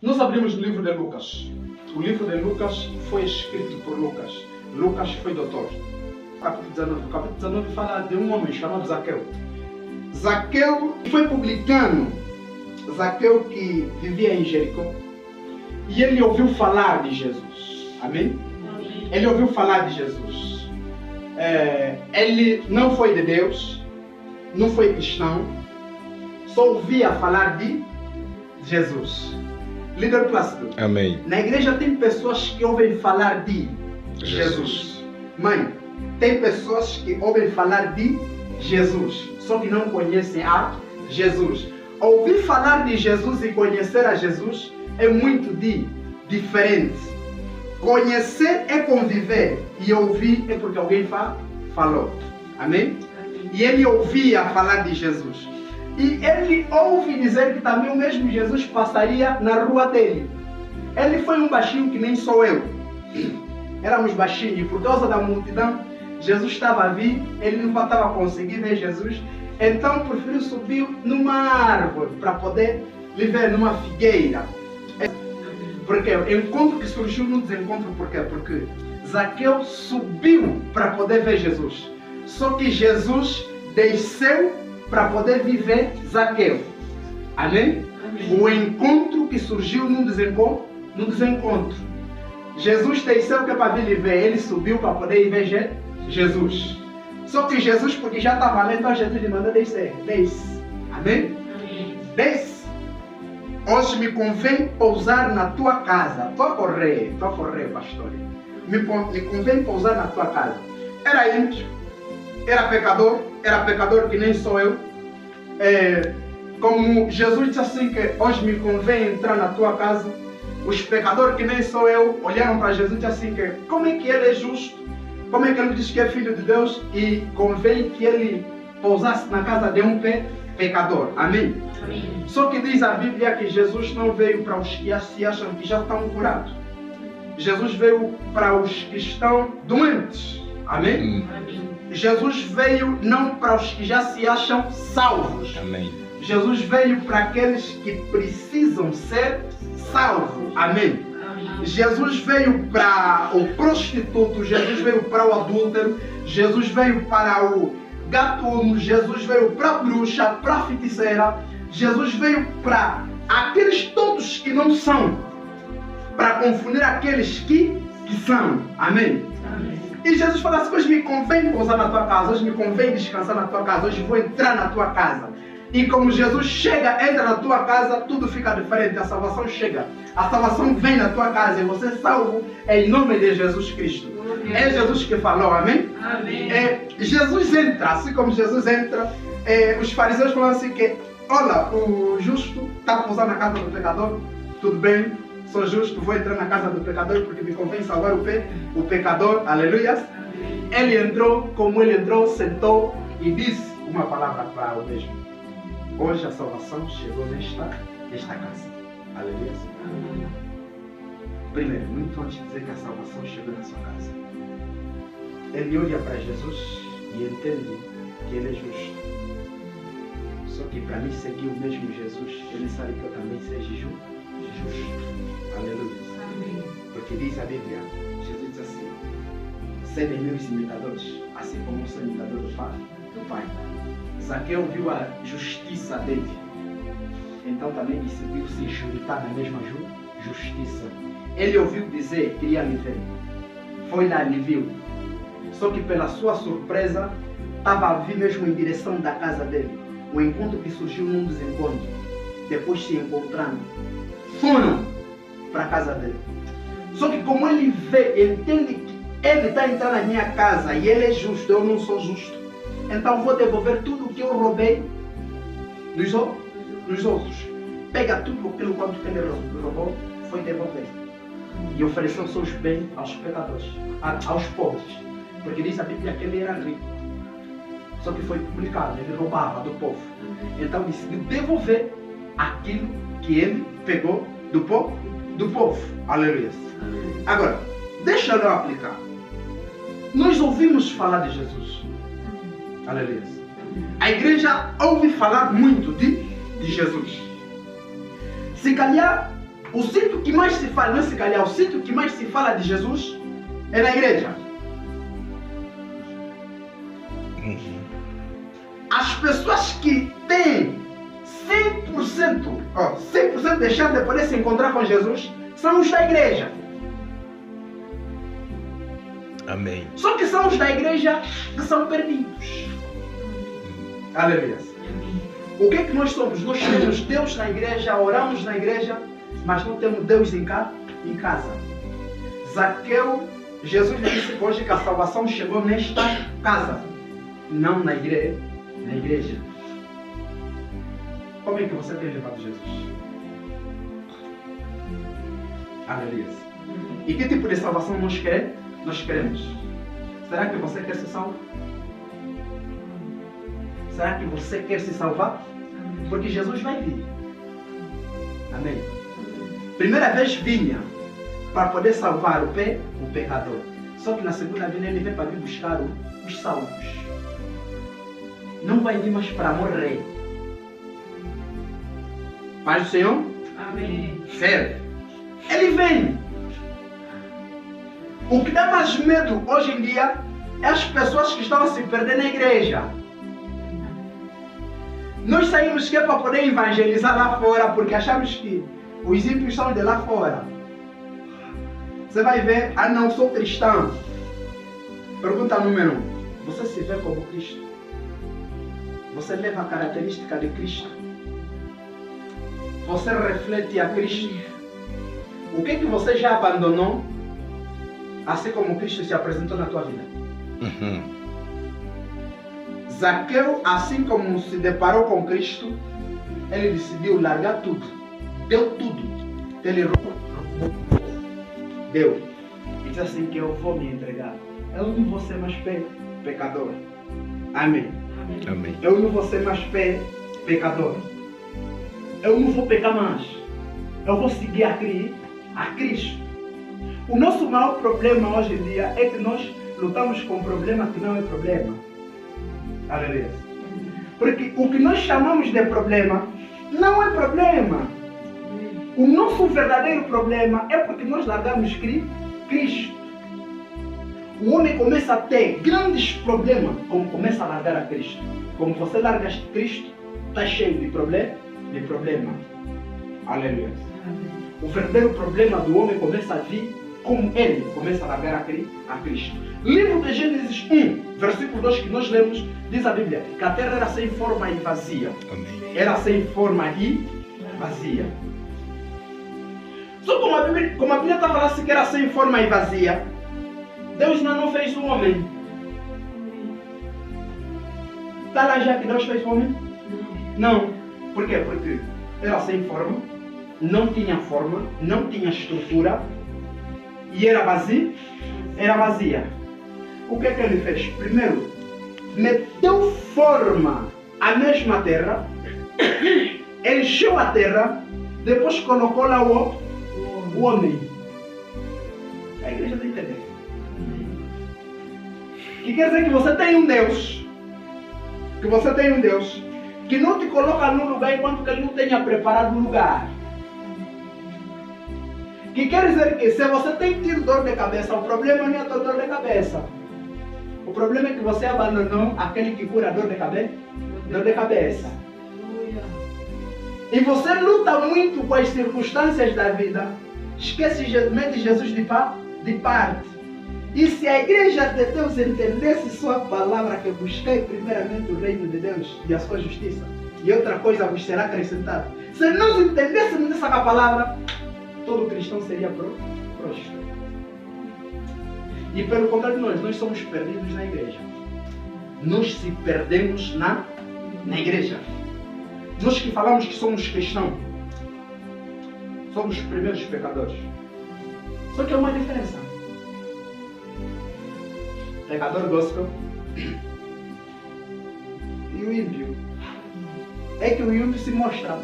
Nós abrimos no livro de Lucas. O livro de Lucas foi escrito por Lucas. Lucas foi doutor. O capítulo 19 fala de um homem chamado Zaqueu. Zaqueu foi publicano. Zaqueu que vivia em Jericó. E ele ouviu falar de Jesus. Amém? Amém. Ele ouviu falar de Jesus. Ele não foi de Deus. Não foi cristão. Só ouvia falar de Jesus. Líder Plácido. Amém. Na igreja tem pessoas que ouvem falar de Jesus. Mãe, tem pessoas que ouvem falar de Jesus, só que não conhecem a Jesus. Ouvir falar de Jesus e conhecer a Jesus é muito diferente. Conhecer é conviver e ouvir é porque alguém falou. Amém? E ele ouvia falar de Jesus. E ele ouve dizer que também o mesmo Jesus passaria na rua dele. Ele foi um baixinho que nem sou eu. Éramos baixinhos e por causa da multidão, Jesus estava a vir, ele não estava conseguindo ver Jesus. Então preferiu subir numa árvore para poder lhe ver numa figueira. Porque o encontro que surgiu no desencontro, por quê? Porque Zaqueu subiu para poder ver Jesus. Só que Jesus desceu para poder viver Zaqueu. Amém? Amém. O encontro que surgiu no desencontro. Jesus desceu que é para vir lhe ver. Ele subiu para poder ir ver Jesus. Só que Jesus, porque já estava lá, então Jesus lhe mandou descer. Desce. Amém? Amém. Desce. Hoje me convém pousar na tua casa. Estou a correr, pastor. Me convém pousar na tua casa. Era ímpio, era pecador que nem sou eu. Como Jesus disse assim que hoje me convém entrar na tua casa. Os pecadores que nem sou eu olharam para Jesus e disseram assim que como é que ele é justo? Como é que ele diz que é filho de Deus e convém que ele pousasse na casa de um pecador? Amém? Amém. Só que diz a Bíblia que Jesus não veio para os que se acham que já estão curados. Jesus veio para os que estão doentes. Amém? Amém. Jesus veio não para os que já se acham salvos. Amém. Jesus veio para aqueles que precisam ser salvos. Amém? Amém. Jesus veio para o prostituto, Jesus veio para o adúltero, Jesus veio para o gatuno, Jesus veio para a bruxa, para a feiticeira, Jesus veio para aqueles todos que não são, para confundir aqueles que são. Amém? Amém. E Jesus fala assim, hoje me convém pousar na tua casa, hoje me convém descansar na tua casa, hoje vou entrar na tua casa. E como Jesus chega, entra na tua casa, tudo fica diferente, a salvação chega. A salvação vem na tua casa e você é salvo em nome de Jesus Cristo. É Jesus que falou, amém? Amém. Jesus entra, assim como Jesus entra, os fariseus falam assim que, olha, o justo está pousando na casa do pecador, tudo bem, sou justo, vou entrar na casa do pecador porque me convém salvar o pecador, aleluia. Ele entrou, como ele entrou, sentou e disse uma palavra para o mesmo. Hoje a salvação chegou nesta casa. Aleluia. Primeiro, muito antes de dizer que a salvação chegou na sua casa, ele olha para Jesus e entende que ele é justo. Só que para mim seguir o mesmo Jesus, ele sabe que eu também seja justo. Aleluia. Amém. Porque diz a Bíblia, Jesus diz assim, sede meus imitadores, assim como eu sou imitador do Pai. Zaqueu viu a justiça dele, então também decidiu se juntar na mesma justiça. Ele ouviu dizer que iria lhe ver, foi lá e lhe viu. Só que pela sua surpresa, estava a vir mesmo em direção da casa dele. O encontro que surgiu num desencontro, depois se encontrando, foram para a casa dele. Só que como ele vê, entende que ele está entrando na minha casa e ele é justo, eu não sou justo. Então vou devolver tudo o que eu roubei dos outros. Pega tudo aquilo quanto que ele roubou, foi devolver. E ofereceu seus bens aos pecadores, aos pobres. Porque diz a Bíblia que ele era rico. Só que foi publicado, ele roubava do povo. Então decidiu devolver aquilo que ele pegou do povo. Aleluia. Agora, deixa eu aplicar. Nós ouvimos falar de Jesus. Aleluia. A igreja ouve falar muito de Jesus. Se calhar, O sítio que mais se fala, não se calhar, o sítio que mais se fala de Jesus é na igreja. As pessoas que têm 100% de chance de poder se encontrar com Jesus são os da igreja. Amém. Só que são os da igreja que são perdidos. Aleluia. O que é que nós somos? Nós temos Deus na igreja, oramos na igreja, mas não temos Deus em casa. Zaqueu, Jesus disse hoje que a salvação chegou nesta casa, não na igreja. Como é que você tem levado Jesus? Aleluia. E que tipo de salvação nós queremos? Será que você quer ser salvo? Será que você quer se salvar? Porque Jesus vai vir. Amém. Primeira vez vinha para poder salvar o pecador. Só que na segunda vez ele vem para vir buscar os salvos. Não vai vir mais para morrer. Paz do Senhor? Amém. Sério. Ele vem. O que dá mais medo hoje em dia é as pessoas que estão a se perder na igreja. Nós saímos que é para poder evangelizar lá fora, porque achamos que os ímpios são de lá fora. Você vai ver, não, sou cristão. Pergunta número 1. Você se vê como Cristo? Você leva a característica de Cristo? Você reflete a Cristo? O que que você já abandonou, assim como Cristo se apresentou na tua vida? Zaqueu, assim como se deparou com Cristo, ele decidiu largar tudo. Deu tudo. Ele deu. E disse assim que eu vou me entregar. Eu não vou ser mais pecador. Amém. Amém. Eu não vou ser mais pecador. Eu não vou pecar mais. Eu vou seguir a Cristo. O nosso maior problema hoje em dia é que nós lutamos com um problema que não é problema. Aleluia. Porque o que nós chamamos de problema não é problema. O nosso verdadeiro problema é porque nós largamos Cristo. O homem começa a ter grandes problemas como começa a largar a Cristo. Como você larga Cristo, está cheio de problema. Aleluia. O verdadeiro problema do homem começa a vir como ele começa a largar a Cristo. Livro de Gênesis 1, versículo 2 que nós lemos, diz a Bíblia que a terra era sem forma e vazia. Amém. Era sem forma e vazia. Só como a Bíblia está falando assim que era sem forma e vazia, Deus não fez o homem. Está lá já que Deus fez o homem? Não. Por quê? Porque era sem forma, não tinha forma, não tinha estrutura e era vazia. O que é que ele fez? Primeiro, meteu forma à mesma terra, encheu a terra, depois colocou lá o homem. A igreja está entendendo? Que quer dizer que você tem um Deus, que não te coloca num lugar enquanto que ele não tenha preparado um lugar. Que quer dizer que se você tem tido dor de cabeça, o problema não é a tua dor de cabeça. O problema é que você abandonou aquele que cura a dor de cabeça. E você luta muito com as circunstâncias da vida. Esquece mete Jesus de parte. E se a igreja de Deus entendesse sua palavra, que busquei primeiramente o reino de Deus e a sua justiça, e outra coisa vos será acrescentada. Se nós entendêssemos essa palavra, todo cristão seria próspero. E pelo contrário de nós somos perdidos na igreja. Nós se perdemos na igreja. Nós que falamos que somos cristãos, somos os primeiros pecadores. Só que há uma diferença. Pecador gospel e o ímpio. É que o ímpio se mostra.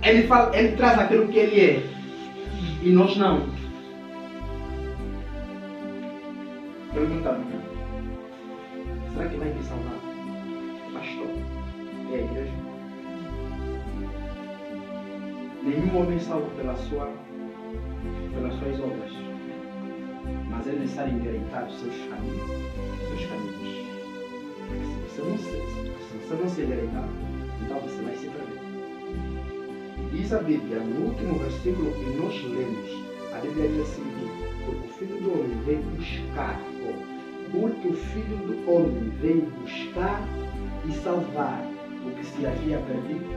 Ele traz aquilo que ele é. E nós não. Pergunta-me. Será que vai me salvar? Pastor? É a igreja? Nenhum homem é salvo pelas suas obras. Mas é necessário endireitar os seus caminhos. Se você não se endireitar, então você vai se perder. Diz a Bíblia, no último versículo que nós lemos, a Bíblia diz assim: porque o Filho do Homem veio buscar, porque o Filho do Homem veio buscar e salvar o que se havia perdido.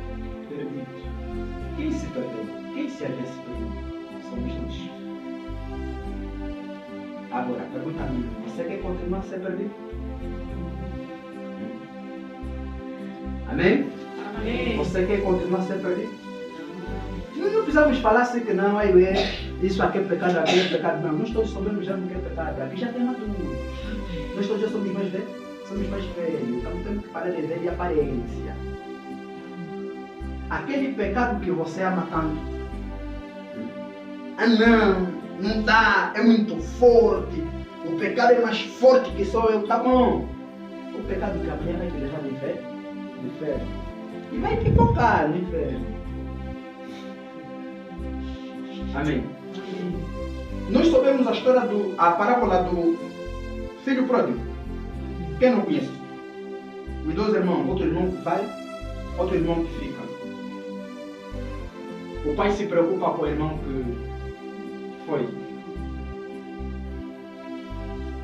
Quem se perdeu? Quem se havia se perdido? Somos nós. Agora, pergunta a mim, você quer continuar a ser perdido? Amém? Amém. Você quer continuar a ser perdido? Nós não precisamos falar assim que não, isso aqui é pecado, aqui é pecado. Não, nós todos sabemos já o que é pecado. Aqui já tem maduros. Nós todos já somos mais velhos. Então temos que parar de ver de aparência. Aquele pecado que você ama tanto. Não dá, é muito forte. O pecado é mais forte que só eu, tá bom. O pecado que amanhã vai te levar no inferno. E vai te tocar no inferno. Amém. Nós sabemos a parábola do filho pródigo. Quem não conhece? Os dois irmãos, outro irmão que vai, outro irmão que fica. O pai se preocupa com o irmão que foi.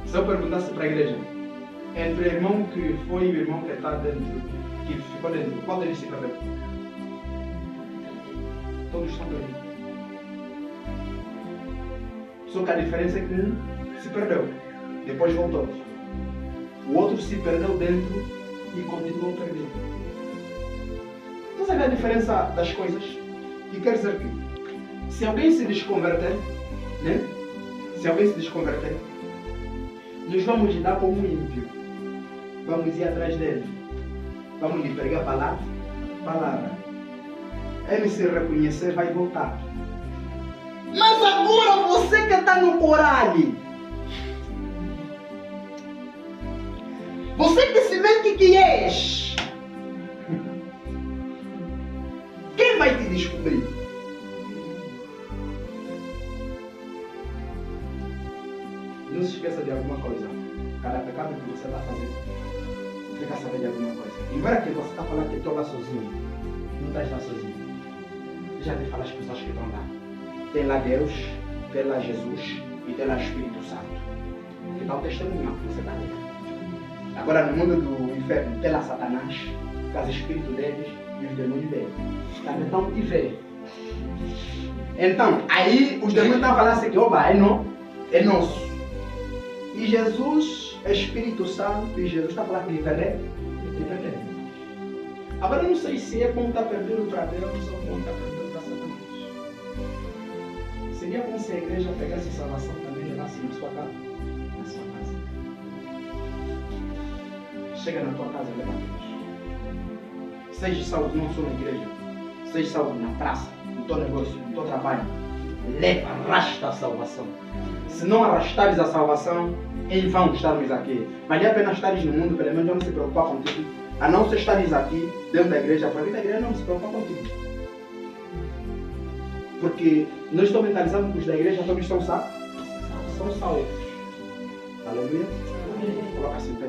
Se eu perguntasse para a igreja, entre o irmão que foi e o irmão que está dentro, que ficou dentro, qual deles se perdeu? Todos estão perdidos. Só que a diferença é que um se perdeu, depois voltou. O outro se perdeu dentro e continuou perdido. Então sabe a diferença das coisas? E quer dizer que se alguém se desconverter, né? Se alguém se desconverter, nós vamos lidar como um ímpio. Vamos ir atrás dele. Vamos lhe pregar a palavra. Ele se reconhecer, vai voltar. Mas agora você que está no coral, você que se mente que és, quem vai te descobrir? Não se esqueça de alguma coisa. Cada pecado que você está fazendo, fica sabendo de alguma coisa. Embora que você está falando que estou lá sozinho, não estás lá sozinho. Já te falo as pessoas que estão lá. Tem lá Deus, tem lá Jesus e tem lá o Espírito Santo. Que dá o testemunho que você está vendo. Agora no mundo do inferno tem lá Satanás, com os espíritos deles e os demônios dele. Também estão te ver. Então, aí os demônios estão falando assim que oba, é nosso. E Jesus é Espírito Santo e Jesus está falando que ele perdeu. Agora eu não sei se é bom estar perdendo para Deus ou bom estar perdendo para Satanás. Seria bom se a igreja pegasse a salvação também e levasse na sua casa. Na sua casa. Chega na tua casa e leva a Deus. Seja salvo não só na igreja. Seja salvo na praça, no teu negócio, no teu trabalho. Leva, arrasta a salvação. Se não arrastares a salvação, em vão estarmos aqui. Vale a pena estares no mundo, pelo menos não se preocupar contigo. A não ser estares aqui, dentro da igreja, porque a igreja não se preocupa contigo. Porque nós estamos mentalizando que os da igreja todos são salvos. Aleluia. Coloca assim, pé.